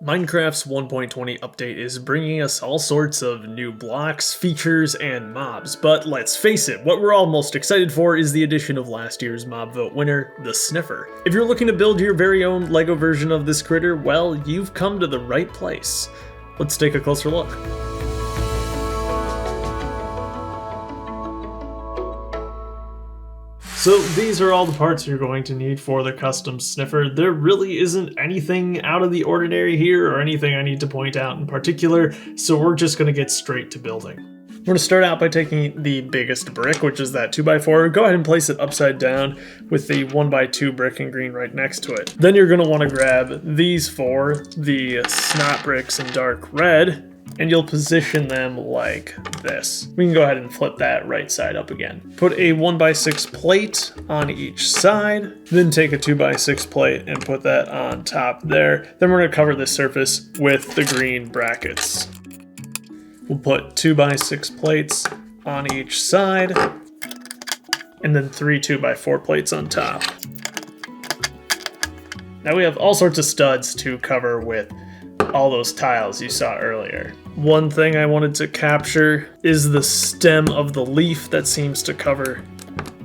Minecraft's 1.20 update is bringing us all sorts of new blocks, features, and mobs, but let's face it, what we're all most excited for is the addition of last year's mob vote winner, the Sniffer. If you're looking to build your very own LEGO version of this critter, well, you've come to the right place. Let's take a closer look. So these are all the parts you're going to need for the custom Sniffer. There really isn't anything out of the ordinary here or anything I need to point out in particular, so we're just going to get straight to building. We're going to start out by taking the biggest brick, which is that 2x4. Go ahead and place it upside down with the 1x2 brick in green right next to it. Then you're going to want to grab these four, the snot bricks in dark red, and you'll position them like this. We can go ahead and flip that right side up again. Put a 1x6 plate on each side, then take a 2x6 plate and put that on top there. Then we're gonna cover this surface with the green brackets. We'll put 2x6 plates on each side, and then 3 2x4 plates on top. Now we have all sorts of studs to cover with all those tiles you saw earlier. One thing I wanted to capture is the stem of the leaf that seems to cover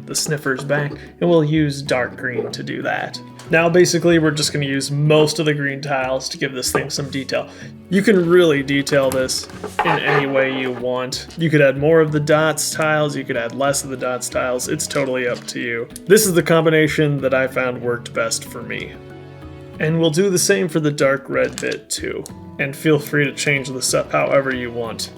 the Sniffer's back, and we'll use dark green to do that. Now basically we're just going to use most of the green tiles to give this thing some detail. You can really detail this in any way you want. You could add more of the dots tiles, you could add less of the dots tiles, it's totally up to you. This is the combination that I found worked best for me. And we'll do the same for the dark red bit too. And feel free to change this up however you want.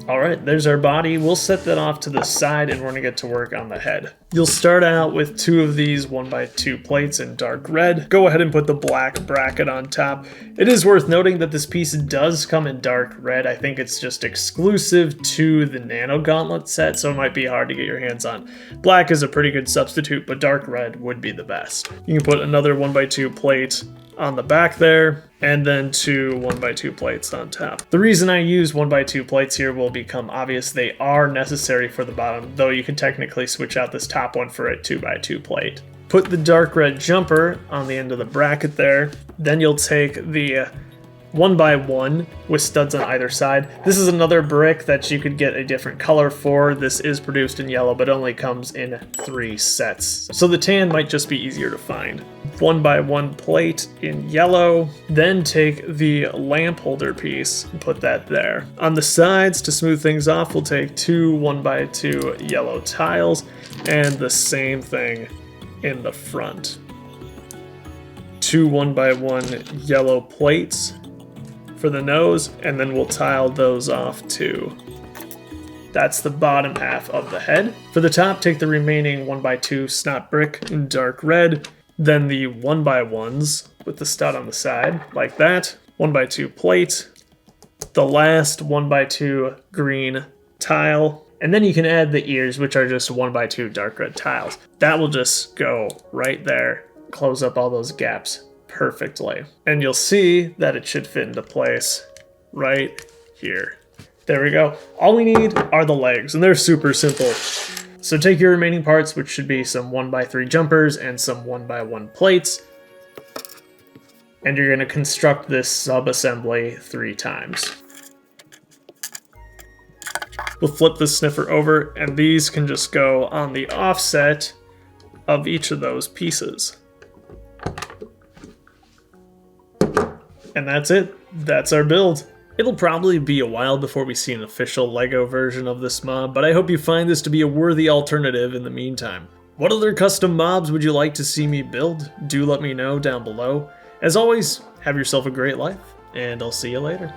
Alright, there's our body. We'll set that off to the side and we're going to get to work on the head. You'll start out with 2 of these 1x2 plates in dark red. Go ahead and put the black bracket on top. It is worth noting that this piece does come in dark red. I think it's just exclusive to the Nano Gauntlet set, so it might be hard to get your hands on. Black is a pretty good substitute, but dark red would be the best. You can put another 1x2 plate on the back there, and then 2 1x2 plates on top. The reason I use 1x2 plates here will become obvious. They are necessary for the bottom, though you can technically switch out this top one for a 2x2 plate. Put the dark red jumper on the end of the bracket there. Then you'll take the 1x1 with studs on either side. This is another brick that you could get a different color for. This is produced in yellow, but only comes in 3 sets. So the tan might just be easier to find. 1x1 plate in yellow. Then take the lamp holder piece and put that there. On the sides, to smooth things off, we'll take 2 1x2 yellow tiles and the same thing in the front. 2 1x1 yellow plates for the nose, and then we'll tile those off too. That's the bottom half of the head. For the top, take the remaining 1x2 snot brick in dark red, then the 1x1s with the stud on the side, like that. 1x2 plate, the last 1x2 green tile, and then you can add the ears, which are just 1x2 dark red tiles. That will just go right there, close up all those gaps perfectly. And you'll see that it should fit into place right here. There we go. All we need are the legs, and they're super simple. So take your remaining parts, which should be some 1x3 jumpers and some 1x1 plates, and you're going to construct this sub-assembly 3 times. We'll flip the Sniffer over, and these can just go on the offset of each of those pieces. And that's it. That's our build. It'll probably be a while before we see an official LEGO version of this mob, but I hope you find this to be a worthy alternative in the meantime. What other custom mobs would you like to see me build? Do let me know down below. As always, have yourself a great life, and I'll see you later.